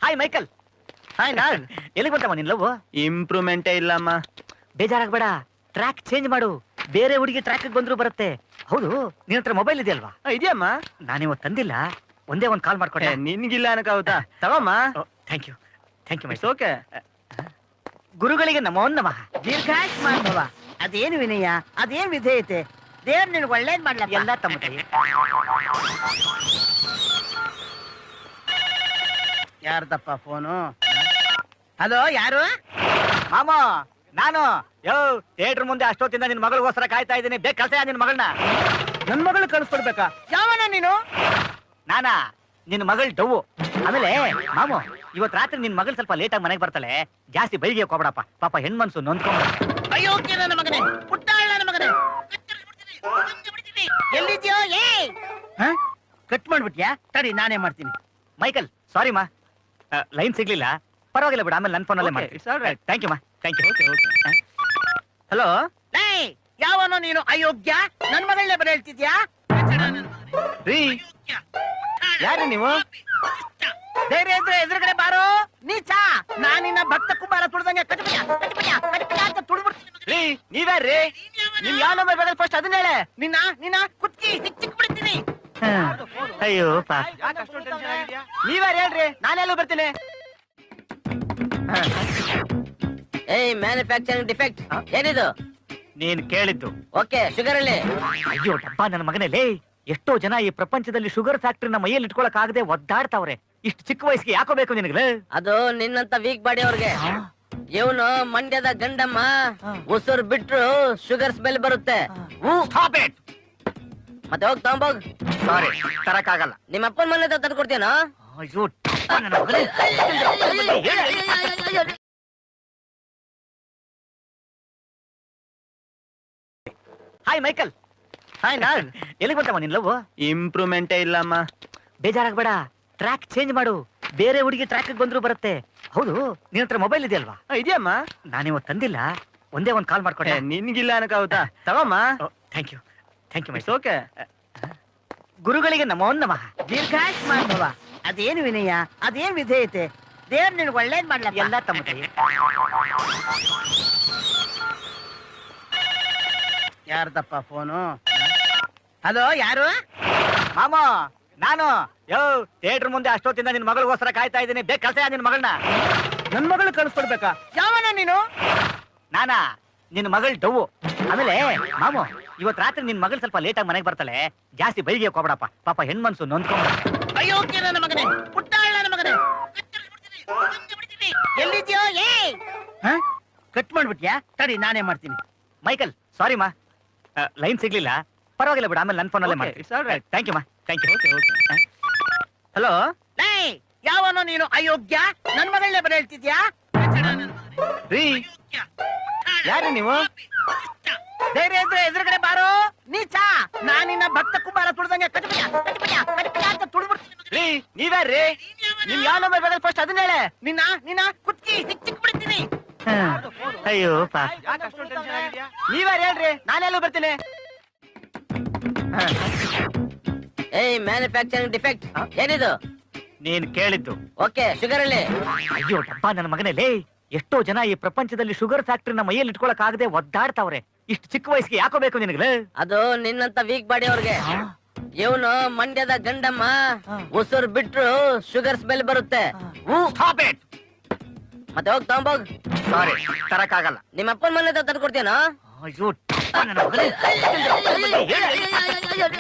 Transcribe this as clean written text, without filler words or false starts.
Hi Michael. Hi ನಾನ್. ಎಲ್ಲಿಗೆ ಬಂತಮ್ಮ ನಿನ್ ಲವ್? ಇಂಪ್ರೂವ್ಮೆಂಟೇ ಇಲ್ಲಮ್ಮ. ಬೇಜಾರಾಗಬೇಡ, ಟ್ರ್ಯಾಕ್ ಚೇಂಜ್ ಮಾಡು. ಬೇರೆ ಹುಡುಗಿ ಟ್ರ್ಯಾಕ್ ಬಂದ್ರು ಬರುತ್ತೆ. ಹೌದು, ನಿನ್ ಹತ್ರ ಮೊಬೈಲ್ ಇದೆಯಲ್ವಾ? ಇದೆಯಮ್ಮ. ನಾನಿವತ್ತು ತಂದಿಲ್ಲ, ಒಂದೇ ಒಂದು ಕಾಲ್ ಮಾಡ್ಕೊಟ್ಟೆ. ನಿನ್ಗಿಲ್ಲ ಅನಕಾಗುತ್ತಾ? ತಗಮ್ಮ. ಥ್ಯಾಂಕ್ ಯು ಮೈ. ಓಕೆ. ಗುರುಗಳಿಗೆ ನಮೋ ನಮಃ. ದೀರ್ಘಾಯುಷ್ ಮಾಧವ. ಅದೇನು ವಿನಯ, ಅದೇನು ವಿಧೇಯತೆ. ದೇವ್ರು ನಿನ್ಗೆ ಒಳ್ಳೇದ್ ಮಾಡ್ಲಪ್ಪ. ಎಲ್ಲ ತಮ್ಮ ಕೈ. ಯಾರ್ದಪ್ಪ ಫೋನು? ಹಲೋ, ಯಾರು? ಮಾಮ, ನಾನು. ಯೋ, ಥಿಯೇಟರ್ ಮುಂದೆ ಅಷ್ಟೊತ್ತಿಂದ ನಿನ್ ಮಗಳಿಗೋಸ್ಕರ ಕಾಯ್ತಾ ಇದ್ದೀನಿ. ಬೇಗ ಕಳ್ಸ ನಿನ್ ಮಗಳನ್ನ. ನನ್ ಮಗಳು ಕಳಿಸ್ಕೊಡ್ಬೇಕಾ? ಯಾವನ ನೀನು? ನಾನಾ? ನಿನ್ ಮಗಳು ಡವ್ವು. ಆಮೇಲೆ ಮಾಮು, ಇವತ್ ರಾತ್ರಿ ನಿನ್ ಮಗಳು ಸ್ವಲ್ಪ ಲೇಟ್ ಆಗಿ ಮನೆಗೆ ಬರ್ತಾಳೆ. ಜಾಸ್ತಿ ಬೈಗೆ ಹೋಗ್ಬೇಡಪ್ಪ, ಪಾಪ ಹೆಣ್ಮನ್ಸು ನೊಂದ್ಕೊಂಡ್ಬಿಡುತ್ತೆ. ಅಯೋಗ್ಯ ನನ್ನ ಮಗನೇ, ಪುಟ್ಟಾಳ ನನ್ನ ಮಗನೇ. ಎಲ್ಲಿದ್ಯೋ? ಕಟ್ ಮಾಡ್ಬಿಟ್ಯಾ? ತಡಿ, ನಾನೇ ಮಾಡ್ತೀನಿ. ಮೈಕಲ್, ಸಾರಿ ಮಾ, ಲೈನ್ ಸಿಗ್ಲಿಲ್ಲ. ಪರವಾಗಿಲ್ಲ ಬಿಡ, ಆಮೇಲೆ ನನ್ನ ಫೋನಲ್ಲೇ ಮಾಡ್ತೀನಿ. ಥ್ಯಾಂಕ್ ಯು ಮಾ, ಥ್ಯಾಂಕ್ ಯು. ಹಲೋ. ಯಾವನೋ ನೀನು ಅಯೋಗ್ಯ? ನನ್ ಮಗಳನ್ನೇ ಬರ ಹೇಳ್ತಿದ್ಯಾ? ರೀ, ಯಾರು ನೀವು? ಧೈರ್ಯ ಇದ್ರೆ ಎದುರುಗಡೆ ಬಾರೋ ನೀಚ. ನಾನಿನ್ನ ಭಕ್ತ ಕುಮಾರ ತುಳಿದಂಗೆ ಕಟ್ಬಿಯ ಅಂತ ತುಳಿದ್ಬಿಡ್ತೀನಿ. ರೀ, ನೀವ್ಯಾರ್ರಿ? ನಿಮ್ ಯಾವ ನಂಬರ್ ಬೇಕಾದ್ರೆ ಫಸ್ಟ್ ಅದನ್ನ ಹೇಳೆ. ನಿನ್ನ ಕುತ್ಕಿ ಸಿಕ್ ಬಿಡ್ತೀನಿ. ಅಯ್ಯೋ ಪಾ. ನೀವ್ಯಾರು ಹೇಳ್ರಿ, ನಾನೆಲ್ಲೂ ಬರ್ತೀನಿ. ಏಯ್, ಮ್ಯಾನುಫ್ಯಾಕ್ಚರಿಂಗ್ ಡಿಫೆಕ್ಟ್ ಏನಿದು? ನೀನ್ ಕೇಳಿದ್ದು. ಓಕೆ, ಶುಗರ್ ಅಲ್ಲಿ. ಅಯ್ಯೋ ಡಬ್ಬ ನನ್ನ ಮಗನೇ, ಎಷ್ಟೋ ಜನ ಈ ಪ್ರಪಂಚದಲ್ಲಿ ಶುಗರ್ ಫ್ಯಾಕ್ಟ್ರಿನ ಮೈಯಲ್ಲಿ ಇಟ್ಕೊಳಕ್ ಆಗದೆ ಒದ್ದಾಡ್ತಾವ್ರೆ. ಇಷ್ಟು ಚಿಕ್ಕ ವಯಸ್ಸಿಗೆ ಯಾಕೋ ಬೇಕು ನಿನಗೆ? ಅದು ನಿನ್ನಂತ ವೀಕ್ ಬಾಡಿ ಅವ್ರಿಗೆ. ಇವನು ಮಂಡ್ಯದ ಗಂಡಮ್ಮ. ಉಸುರು ಬಿಟ್ರು ಶುಗರ್ ಸ್ಮೆಲ್ ಬರುತ್ತೆ. ಮತ್ತೆ ಹೋಗ್ ತಗೊಂಬೋಗ್. ಸಾರಿ, ತರಕ್ಕಾಗಲ್ಲ. ನಿಮ್ಮ ಅಪ್ಪನ ಮನೆ ತಂದು ಕೊಡ್ತೀನೋ? ಅಯ್ಯೋ ಡಬ್ಬ ನನ್ನ ಮಗನೇ. Hi Michael. ಹಾಯ್ ನಾನ್. ಎಲ್ಲಿಗೆ ಬಂತಮ್ಮ ನಿನ್ ಲವ್? ಇಂಪ್ರೂವ್ಮೆಂಟೇ ಇಲ್ಲಮ್ಮ. ಬೇಜಾರಾಗಬೇಡ, ಟ್ರ್ಯಾಕ್ ಚೇಂಜ್ ಮಾಡು. ಬೇರೆ ಹುಡುಗಿ ಟ್ರ್ಯಾಕ್ ಬಂದ್ರು ಬರುತ್ತೆ. ಹೌದು, ನಿನ್ ಹತ್ರ ಮೊಬೈಲ್ ಇದೆಯಲ್ವಾ? ಇದೆಯಮ್ಮ. ನಾನಿವತ್ತು ತಂದಿಲ್ಲ, ಒಂದೇ ಒಂದು ಕಾಲ್ ಮಾಡ್ಕೊಟ್ಟೆ. ನಿನ್ಗಿಲ್ಲ ಅನಕಾಗುತ್ತಾ? ತಗಮ್ಮ. ಥ್ಯಾಂಕ್ ಯು ಮೈ. ಓಕೆ. ಗುರುಗಳಿಗೆ ನಮೋ ನಮಃ. ದೀರ್ಘಾಯುಷ್ ಮಾಧವ. ಅದೇನು ವಿನಯ, ಅದೇನು ವಿಧೇಯತೆ. ದೇವ್ರು ನಿನ್ಗೆ ಒಳ್ಳೇದ್ ಮಾಡ್ಲಪ್ಪ. ಎಲ್ಲ ತಮ್ಮ ಕೈ. ಯಾರ್ದಪ್ಪ ಫೋನು? ಹಲೋ, ಯಾರು? ಮಾಮ, ನಾನು. ಯೋ, ಥಿಯೇಟರ್ ಮುಂದೆ ಅಷ್ಟೊತ್ತಿಂದ ನಿನ್ ಮಗಳಿಗೋಸ್ಕರ ಕಾಯ್ತಾ ಇದ್ದೀನಿ. ಬೇಗ ಕಳ್ಸ ನಿನ್ ಮಗಳನ್ನ. ನನ್ ಮಗಳು ಕಳಿಸ್ಕೊಡ್ಬೇಕಾ? ಯಾವನ ನೀನು? ನಾನಾ? ನಿನ್ ಮಗಳು ಡವ್ವು. ಆಮೇಲೆ ಮಾಮು, ಇವತ್ ರಾತ್ರಿ ನಿನ್ ಮಗಳು ಸ್ವಲ್ಪ ಲೇಟ್ ಆಗಿ ಮನೆಗೆ ಬರ್ತಾಳೆ. ಜಾಸ್ತಿ ಬೈಗೆ ಹೋಗ್ಬೇಡಪ್ಪ, ಪಾಪ ಹೆಣ್ಮನ್ಸು ನೊಂದ್ಕೊಂಡ್ಬಿಡುತ್ತೆ. ಅಯೋಗ್ಯ ನನ್ನ ಮಗನೇ, ಪುಟ್ಟಾಳ ನನ್ನ ಮಗನೇ. ಎಲ್ಲಿದ್ಯೋ? ಕಟ್ ಮಾಡ್ಬಿಟ್ಯಾ? ತಡಿ, ನಾನೇ ಮಾಡ್ತೀನಿ. ಮೈಕಲ್, ಸಾರಿ ಮಾ, ಲೈನ್ ಸಿಗ್ಲಿಲ್ಲ. ಪರವಾಗಿಲ್ಲ ಬಿಡ, ಆಮೇಲೆ ನನ್ನ ಫೋನಲ್ಲೇ ಮಾಡ್ತೀನಿ. ಥ್ಯಾಂಕ್ ಯು ಮಾ, ಥ್ಯಾಂಕ್ ಯು. ಹಲೋ. ಯಾವನೋ ನೀನು ಅಯೋಗ್ಯ? ನನ್ ಮಗಳನ್ನೇ ಬರ ಹೇಳ್ತಿದ್ಯಾ? ರೀ, ಯಾರು ನೀವು? ಧೈರ್ಯ ಇದ್ರೆ ಎದುರುಗಡೆ ಬಾರೋ ನೀಚ. ನಾನಿನ್ನ ಭಕ್ತ ಕುಮಾರ ತುಳಿದಂಗೆ ಕಟ್ಬಿಯ ಅಂತ ತುಳಿದ್ಬಿಡ್ತೀನಿ. ರೀ, ನೀವ್ಯಾರ್ರಿ? ನಿಮ್ ಯಾವ ನಂಬರ್ ಬೇಕಾದ್ರೆ ಫಸ್ಟ್ ಅದನ್ನ ಹೇಳೆ. ನಿನ್ನ ಕುತ್ಕಿ ಸಿಕ್ ಬಿಡ್ತೀನಿ. ಅಯ್ಯೋ ಪಾ. ನೀವ್ಯಾರು ಹೇಳ್ರಿ, ನಾನೆಲ್ಲೂ ಬರ್ತೀನಿ. ಏಯ್, ಮ್ಯಾನುಫ್ಯಾಕ್ಚರಿಂಗ್ ಡಿಫೆಕ್ಟ್ ಏನಿದು? ನೀನ್ ಕೇಳಿದ್ದು. ಓಕೆ, ಶುಗರ್ ಅಲ್ಲಿ. ಅಯ್ಯೋ ಡಬ್ಬ ನನ್ನ ಮಗನೇ, ಎಷ್ಟೋ ಜನ ಈ ಪ್ರಪಂಚದಲ್ಲಿ ಶುಗರ್ ಫ್ಯಾಕ್ಟ್ರಿನ ಮೈಯಲ್ಲಿ ಇಟ್ಕೊಳಕ್ ಆಗದೆ ಒದ್ದಾಡ್ತಾವ್ರೆ. ಇಷ್ಟು ಚಿಕ್ಕ ವಯಸ್ಸಿಗೆ ಯಾಕೋ ಬೇಕು ನಿನಗೆ? ಅದು ನಿನ್ನಂತ ವೀಕ್ ಬಾಡಿ ಅವ್ರಿಗೆ. ಇವನು ಮಂಡ್ಯದ ಗಂಡಮ್ಮ. ಉಸುರು ಬಿಟ್ರು ಶುಗರ್ ಸ್ಮೆಲ್ ಬರುತ್ತೆ. ಮತ್ತೆ ಹೋಗ್ ತಗೊಂಬೋಗ್. ಸಾರಿ, ತರಕ್ಕಾಗಲ್ಲ. ನಿಮ್ಮ ಅಪ್ಪನ ಮನೆ ತಂದು ಕೊಡ್ತೀನೋ? ಅಯ್ಯೋ ಡಬ್ಬ ನನ್ನ ಮಗನೇ.